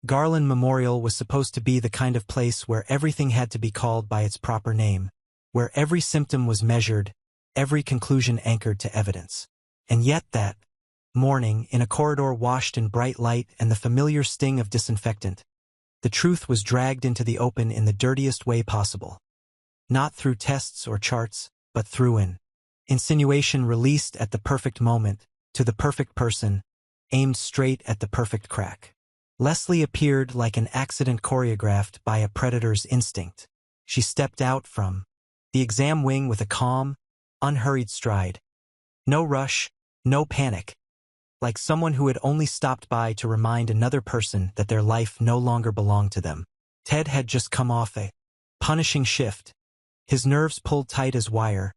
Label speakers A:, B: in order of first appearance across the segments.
A: Garland Memorial was supposed to be the kind of place where everything had to be called by its proper name, where every symptom was measured, every conclusion anchored to evidence. And yet that morning, in a corridor washed in bright light and the familiar sting of disinfectant, the truth was dragged into the open in the dirtiest way possible. Not through tests or charts, but through an insinuation released at the perfect moment, to the perfect person, aimed straight at the perfect crack. Leslie appeared like an accident choreographed by a predator's instinct. She stepped out from the exam wing with a calm, unhurried stride. No rush, no panic. Like someone who had only stopped by to remind another person that their life no longer belonged to them. Ted had just come off a punishing shift, his nerves pulled tight as wire,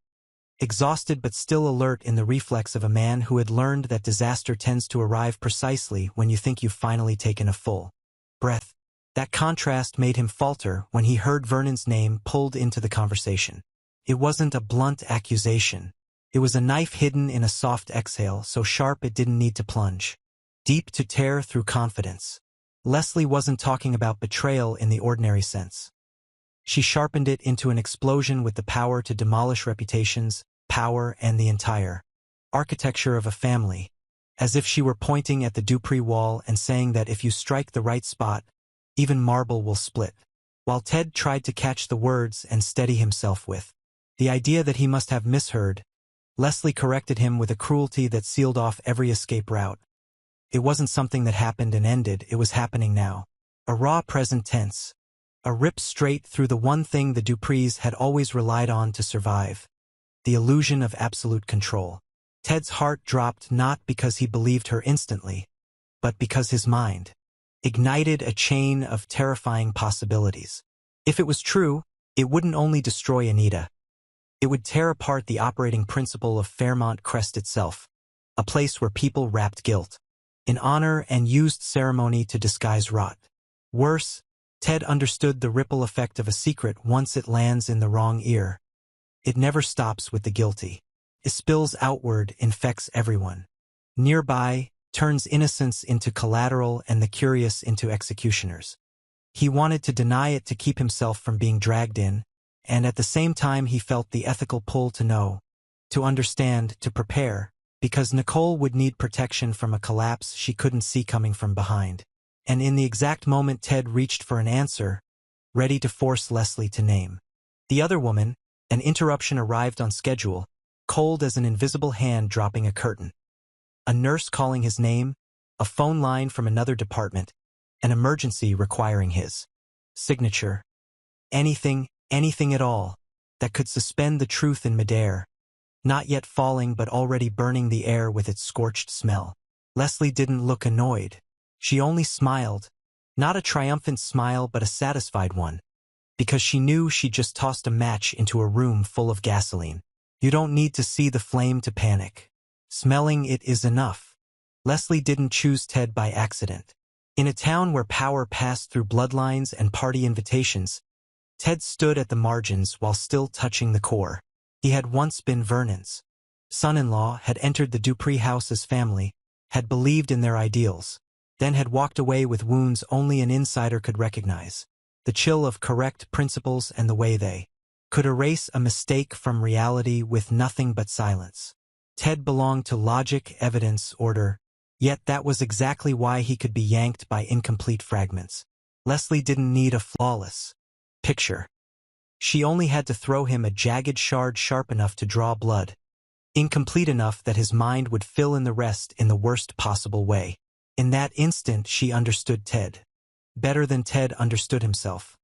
A: exhausted but still alert in the reflex of a man who had learned that disaster tends to arrive precisely when you think you've finally taken a full breath. That contrast made him falter when he heard Vernon's name pulled into the conversation. It wasn't a blunt accusation. It was a knife hidden in a soft exhale, so sharp it didn't need to plunge deep to tear through confidence. Leslie wasn't talking about betrayal in the ordinary sense. She sharpened it into an explosion with the power to demolish reputations, power, and the entire architecture of a family, as if she were pointing at the Dupree wall and saying that if you strike the right spot, even marble will split. While Ted tried to catch the words and steady himself with the idea that he must have misheard, Leslie corrected him with a cruelty that sealed off every escape route. It wasn't something that happened and ended, it was happening now. A raw present tense. A rip straight through the one thing the Duprees had always relied on to survive. The illusion of absolute control. Ted's heart dropped not because he believed her instantly, but because his mind ignited a chain of terrifying possibilities. If it was true, it wouldn't only destroy Anita. It would tear apart the operating principle of Fairmont Crest itself, a place where people wrapped guilt in honor and used ceremony to disguise rot. Worse, Ted understood the ripple effect of a secret once it lands in the wrong ear. It never stops with the guilty. It spills outward, infects everyone. Nearby, turns innocence into collateral and the curious into executioners. He wanted to deny it to keep himself from being dragged in, and at the same time he felt the ethical pull to know, to understand, to prepare, because Nicole would need protection from a collapse she couldn't see coming from behind. And in the exact moment Ted reached for an answer, ready to force Leslie to name the other woman, an interruption arrived on schedule, cold as an invisible hand dropping a curtain. A nurse calling his name, a phone line from another department, an emergency requiring his signature. Anything at all, that could suspend the truth in midair, not yet falling but already burning the air with its scorched smell. Leslie didn't look annoyed. She only smiled, not a triumphant smile but a satisfied one, because she knew she'd just tossed a match into a room full of gasoline. You don't need to see the flame to panic. Smelling it is enough. Leslie didn't choose Ted by accident. In a town where power passed through bloodlines and party invitations, Ted stood at the margins while still touching the core. He had once been Vernon's son-in-law, had entered the Dupree house as family, had believed in their ideals, then had walked away with wounds only an insider could recognize. The chill of correct principles and the way they could erase a mistake from reality with nothing but silence. Ted belonged to logic, evidence, order, yet that was exactly why he could be yanked by incomplete fragments. Leslie didn't need a flawless picture. She only had to throw him a jagged shard sharp enough to draw blood, incomplete enough that his mind would fill in the rest in the worst possible way. In that instant she understood Ted, better than Ted understood himself.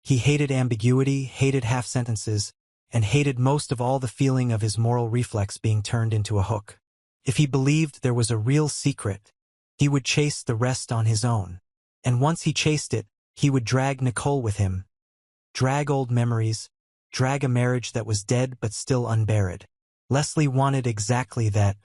A: He hated ambiguity, hated half-sentences, and hated most of all the feeling of his moral reflex being turned into a hook. If he believed there was a real secret, he would chase the rest on his own. And once he chased it, he would drag Nicole with him. Drag old memories, drag a marriage that was dead but still unburied. Leslie wanted exactly that,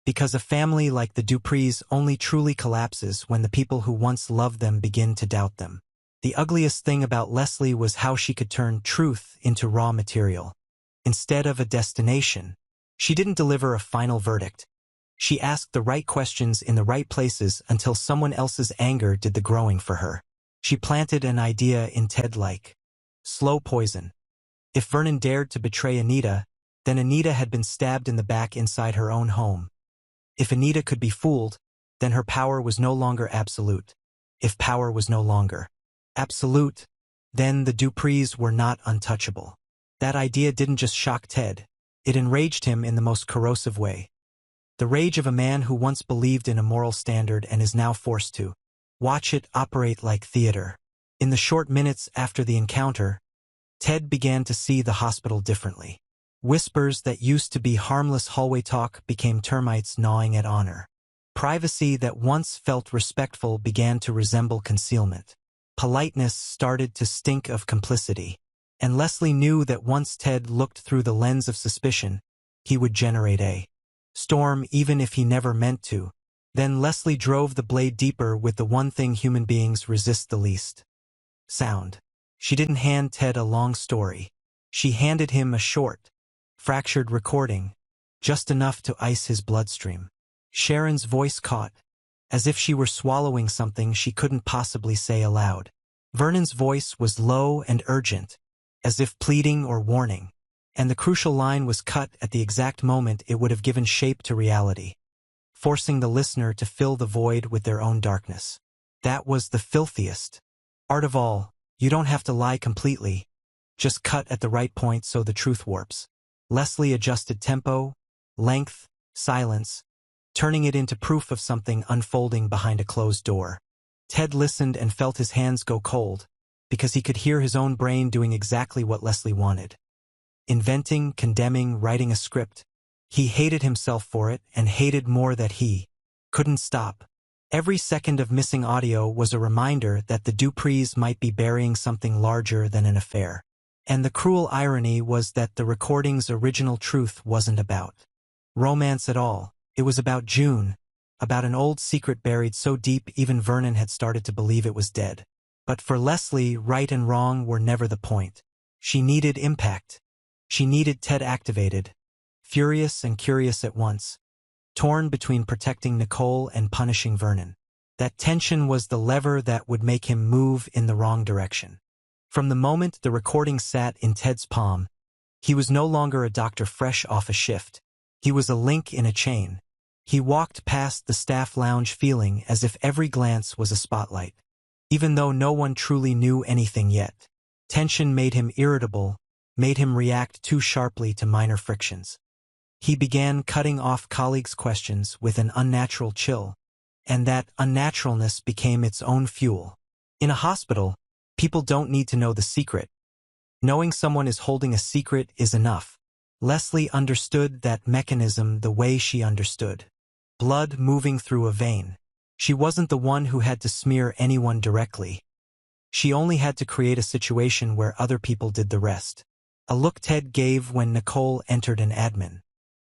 A: because a family like the Duprees only truly collapses when the people who once loved them begin to doubt them. The ugliest thing about Leslie was how she could turn truth into raw material. Instead of a destination, she didn't deliver a final verdict. She asked the right questions in the right places until someone else's anger did the growing for her. She planted an idea in Ted like slow poison. If Vernon dared to betray Anita, then Anita had been stabbed in the back inside her own home. If Anita could be fooled, then her power was no longer absolute. If power was no longer absolute, then the Duprees were not untouchable. That idea didn't just shock Ted, it enraged him in the most corrosive way. The rage of a man who once believed in a moral standard and is now forced to watch it operate like theater. In the short minutes after the encounter, Ted began to see the hospital differently. Whispers that used to be harmless hallway talk became termites gnawing at honor. Privacy that once felt respectful began to resemble concealment. Politeness started to stink of complicity. And Leslie knew that once Ted looked through the lens of suspicion, he would generate a storm even if he never meant to. Then Leslie drove the blade deeper with the one thing human beings resist the least: sound. She didn't hand Ted a long story. She handed him a short, fractured recording, just enough to ice his bloodstream. Sharon's voice caught, as if she were swallowing something she couldn't possibly say aloud. Vernon's voice was low and urgent, as if pleading or warning, and the crucial line was cut at the exact moment it would have given shape to reality, forcing the listener to fill the void with their own darkness. That was the filthiest art of all. You don't have to lie completely, just cut at the right point so the truth warps. Leslie adjusted tempo, length, silence, turning it into proof of something unfolding behind a closed door. Ted listened and felt his hands go cold, because he could hear his own brain doing exactly what Leslie wanted. Inventing, condemning, writing a script. He hated himself for it and hated more that he couldn't stop. Every second of missing audio was a reminder that the Duprees might be burying something larger than an affair. And the cruel irony was that the recording's original truth wasn't about romance at all. It was about June, about an old secret buried so deep even Vernon had started to believe it was dead. But for Leslie, right and wrong were never the point. She needed impact. She needed Ted activated, furious and curious at once, torn between protecting Nicole and punishing Vernon. That tension was the lever that would make him move in the wrong direction. From the moment the recording sat in Ted's palm, he was no longer a doctor fresh off a shift. He was a link in a chain. He walked past the staff lounge feeling as if every glance was a spotlight. Even though no one truly knew anything yet, tension made him irritable, made him react too sharply to minor frictions. He began cutting off colleagues' questions with an unnatural chill, and that unnaturalness became its own fuel. In a hospital, people don't need to know the secret. Knowing someone is holding a secret is enough. Leslie understood that mechanism the way she understood blood moving through a vein. She wasn't the one who had to smear anyone directly. She only had to create a situation where other people did the rest. A look Ted gave when Nicole entered an admin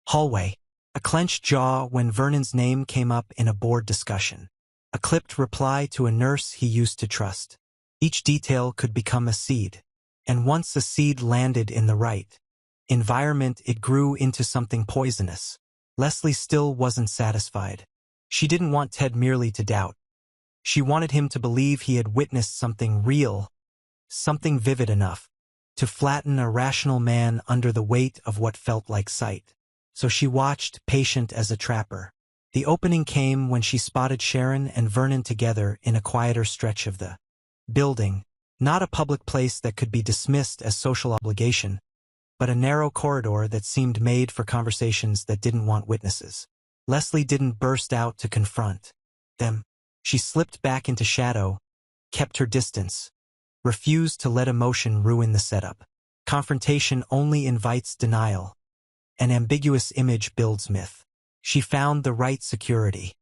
A: hallway. A clenched jaw when Vernon's name came up in a board discussion. A clipped reply to a nurse he used to trust. Each detail could become a seed. And once a seed landed in the right environment, it grew into something poisonous. Leslie still wasn't satisfied. She didn't want Ted merely to doubt. She wanted him to believe he had witnessed something real, something vivid enough to flatten a rational man under the weight of what felt like sight. So she watched, patient as a trapper. The opening came when she spotted Sharon and Vernon together in a quieter stretch of the building, not a public place that could be dismissed as social obligation, but a narrow corridor that seemed made for conversations that didn't want witnesses. Leslie didn't burst out to confront them. She slipped back into shadow, kept her distance, refused to let emotion ruin the setup. Confrontation only invites denial. An ambiguous image builds myth. She found the right security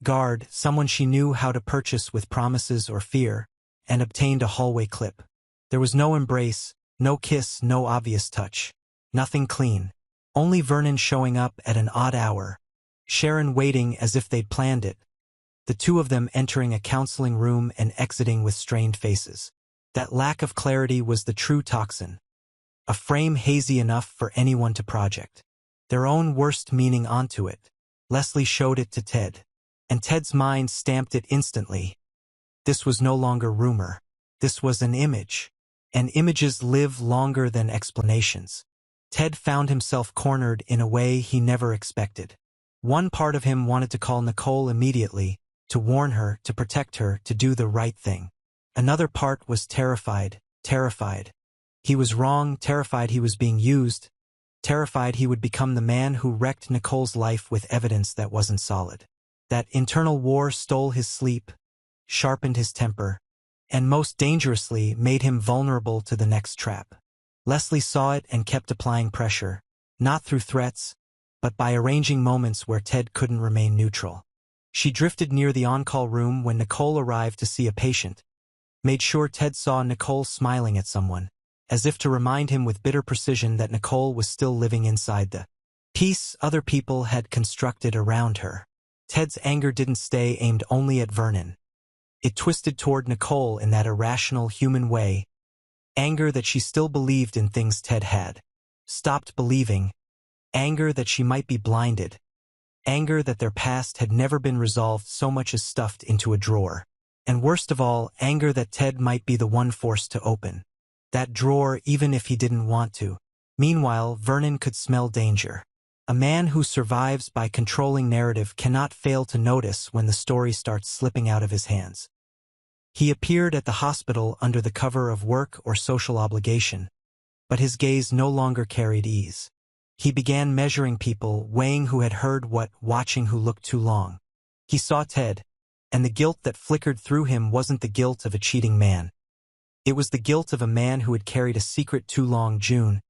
A: guard, someone she knew how to purchase with promises or fear, and obtained a hallway clip. There was no embrace, no kiss, no obvious touch. Nothing clean. Only Vernon showing up at an odd hour. Sharon waiting as if they'd planned it. The two of them entering a counseling room and exiting with strained faces. That lack of clarity was the true toxin. A frame hazy enough for anyone to project their own worst meaning onto it. Leslie showed it to Ted. And Ted's mind stamped it instantly. This was no longer rumor. This was an image. And images live longer than explanations. Ted found himself cornered in a way he never expected. One part of him wanted to call Nicole immediately, to warn her, to protect her, to do the right thing. Another part was terrified. He was wrong, terrified he was being used, terrified he would become the man who wrecked Nicole's life with evidence that wasn't solid. That internal war stole his sleep, sharpened his temper, and most dangerously made him vulnerable to the next trap. Leslie saw it and kept applying pressure, not through threats, but by arranging moments where Ted couldn't remain neutral. She drifted near the on-call room when Nicole arrived to see a patient, made sure Ted saw Nicole smiling at someone, as if to remind him with bitter precision that Nicole was still living inside the peace other people had constructed around her. Ted's anger didn't stay aimed only at Vernon. It twisted toward Nicole in that irrational human way, anger that she still believed in things Ted had stopped believing, anger that she might be blinded, anger that their past had never been resolved so much as stuffed into a drawer, and worst of all, anger that Ted might be the one forced to open that drawer even if he didn't want to. Meanwhile, Vernon could smell danger. A man who survives by controlling narrative cannot fail to notice when the story starts slipping out of his hands. He appeared at the hospital under the cover of work or social obligation, but his gaze no longer carried ease. He began measuring people, weighing who had heard what, watching who looked too long. He saw Ted, and the guilt that flickered through him wasn't the guilt of a cheating man. It was the guilt of a man who had carried a secret too long. June,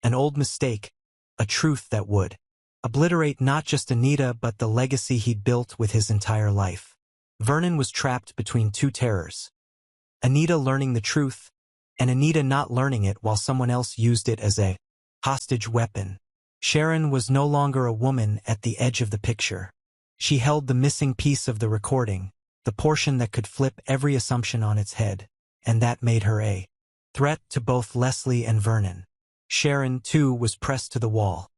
A: an old mistake, a truth that would obliterate not just Anita but the legacy he'd built with his entire life. Vernon was trapped between two terrors. Anita learning the truth, and Anita not learning it while someone else used it as a hostage weapon. Sharon was no longer a woman at the edge of the picture. She held the missing piece of the recording, the portion that could flip every assumption on its head, and that made her a threat to both Leslie and Vernon. Sharon, too, was pressed to the wall.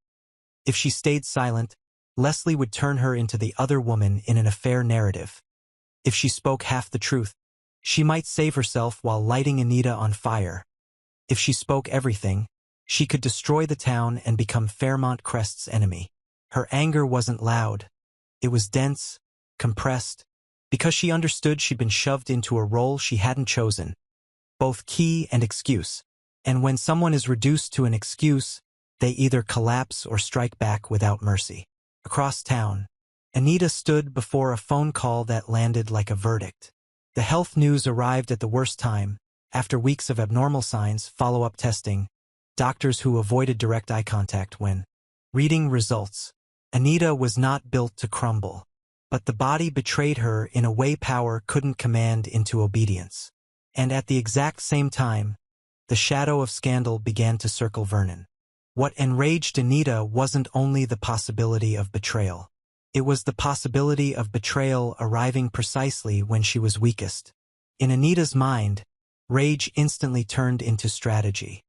A: If she stayed silent, Leslie would turn her into the other woman in an affair narrative. If she spoke half the truth, she might save herself while lighting Anita on fire. If she spoke everything, she could destroy the town and become Fairmont Crest's enemy. Her anger wasn't loud. It was dense, compressed, because she understood she'd been shoved into a role she hadn't chosen, both key and excuse. And when someone is reduced to an excuse, they either collapse or strike back without mercy. Across town, Anita stood before a phone call that landed like a verdict. The health news arrived at the worst time, after weeks of abnormal signs, follow-up testing, doctors who avoided direct eye contact when reading results. Anita was not built to crumble, but the body betrayed her in a way power couldn't command into obedience. And at the exact same time, the shadow of scandal began to circle Vernon. What enraged Anita wasn't only the possibility of betrayal. It was the possibility of betrayal arriving precisely when she was weakest. In Anita's mind, rage instantly turned into strategy.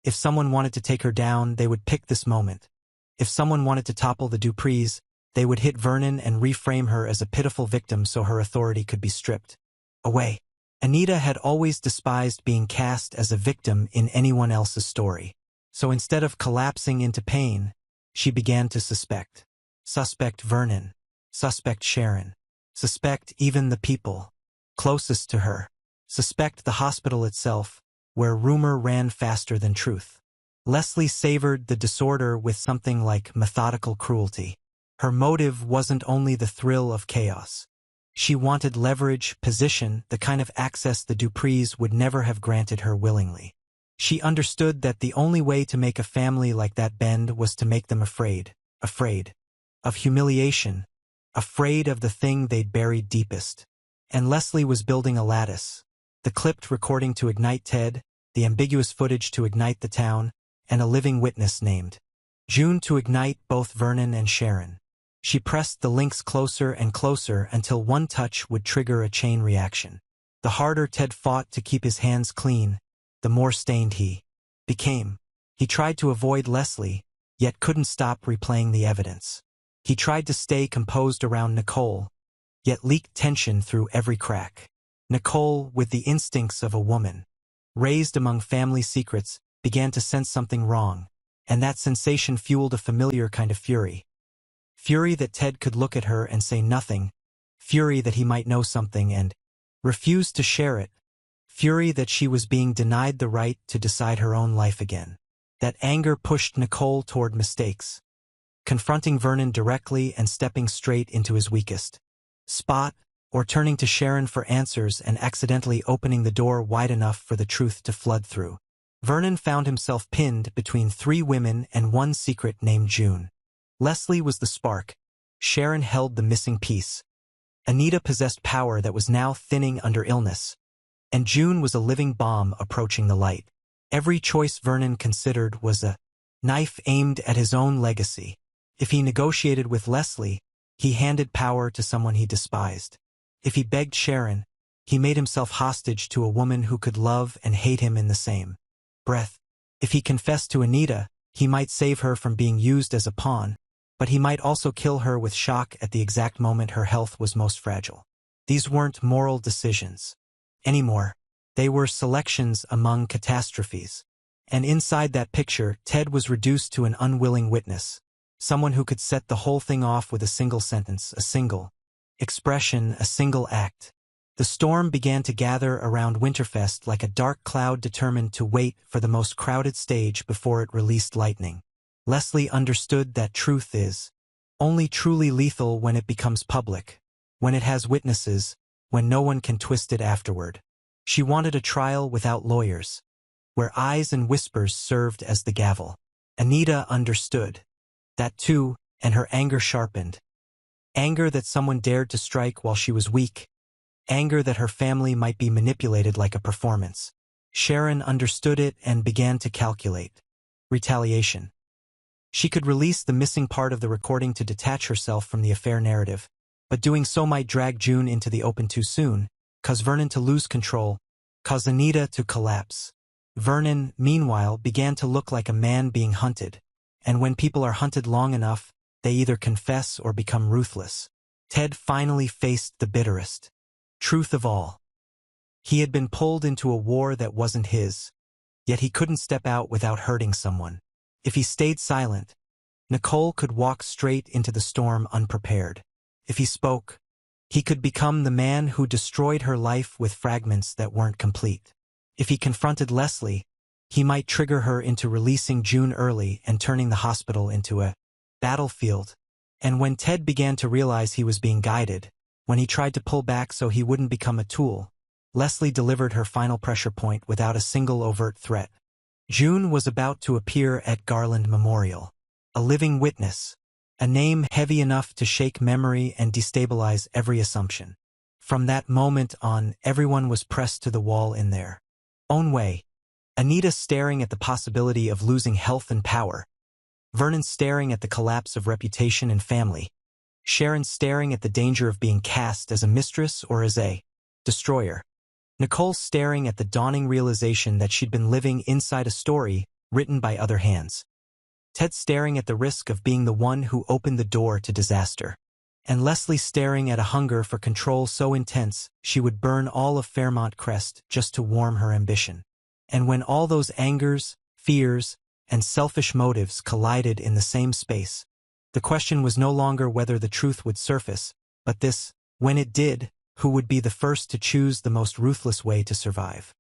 A: If someone wanted to take her down, they would pick this moment. If someone wanted to topple the Duprees, they would hit Vernon and reframe her as a pitiful victim so her authority could be stripped away. Anita had always despised being cast as a victim in anyone else's story. So instead of collapsing into pain, she began to suspect. Suspect Vernon. Suspect Sharon. Suspect even the people closest to her. Suspect the hospital itself, where rumor ran faster than truth. Leslie savored the disorder with something like methodical cruelty. Her motive wasn't only the thrill of chaos. She wanted leverage, position, the kind of access the Duprees would never have granted her willingly. She understood that the only way to make a family like that bend was to make them afraid of humiliation, afraid of the thing they'd buried deepest. And Leslie was building a lattice, the clipped recording to ignite Ted, the ambiguous footage to ignite the town, and a living witness named June to ignite both Vernon and Sharon. She pressed the links closer and closer until one touch would trigger a chain reaction. The harder Ted fought to keep his hands clean, the more stained he became. He tried to avoid Leslie, yet couldn't stop replaying the evidence. He tried to stay composed around Nicole, yet leaked tension through every crack. Nicole, with the instincts of a woman, raised among family secrets, began to sense something wrong, and that sensation fueled a familiar kind of fury. Fury that Ted could look at her and say nothing, fury that he might know something and refuse to share it, fury that she was being denied the right to decide her own life again. That anger pushed Nicole toward mistakes, confronting Vernon directly and stepping straight into his weakest spot, or turning to Sharon for answers and accidentally opening the door wide enough for the truth to flood through. Vernon found himself pinned between 3 women and one secret named June. Leslie was the spark. Sharon held the missing piece. Anita possessed power that was now thinning under illness. And June was a living bomb approaching the light. Every choice Vernon considered was a knife aimed at his own legacy. If he negotiated with Leslie, he handed power to someone he despised. If he begged Sharon, he made himself hostage to a woman who could love and hate him in the same breath. If he confessed to Anita, he might save her from being used as a pawn, but he might also kill her with shock at the exact moment her health was most fragile. These weren't moral decisions anymore. They were selections among catastrophes. And inside that picture, Ted was reduced to an unwilling witness, someone who could set the whole thing off with a single sentence, a single expression, a single act. The storm began to gather around Winterfest like a dark cloud determined to wait for the most crowded stage before it released lightning. Leslie understood that truth is only truly lethal when it becomes public, when it has witnesses, when no one can twist it afterward. She wanted a trial without lawyers, where eyes and whispers served as the gavel. Anita understood that too, and her anger sharpened. Anger that someone dared to strike while she was weak. Anger that her family might be manipulated like a performance. Sharon understood it and began to calculate retaliation. She could release the missing part of the recording to detach herself from the affair narrative, but doing so might drag June into the open too soon, cause Vernon to lose control, cause Anita to collapse. Vernon, meanwhile, began to look like a man being hunted, and when people are hunted long enough, they either confess or become ruthless. Ted finally faced the bitterest truth of all. He had been pulled into a war that wasn't his, yet he couldn't step out without hurting someone. If he stayed silent, Nicole could walk straight into the storm unprepared. If he spoke, he could become the man who destroyed her life with fragments that weren't complete. If he confronted Leslie, he might trigger her into releasing June early and turning the hospital into a battlefield. And when Ted began to realize he was being guided, when he tried to pull back so he wouldn't become a tool, Leslie delivered her final pressure point without a single overt threat. June was about to appear at Garland Memorial, a living witness, a name heavy enough to shake memory and destabilize every assumption. From that moment on, everyone was pressed to the wall in their own way. Anita staring at the possibility of losing health and power, Vernon staring at the collapse of reputation and family, Sharon staring at the danger of being cast as a mistress or as a destroyer, Nicole staring at the dawning realization that she'd been living inside a story written by other hands, Ted staring at the risk of being the one who opened the door to disaster, and Leslie staring at a hunger for control so intense she would burn all of Fairmont Crest just to warm her ambition. And when all those angers, fears, and selfish motives collided in the same space, the question was no longer whether the truth would surface, but this, when it did, who would be the first to choose the most ruthless way to survive.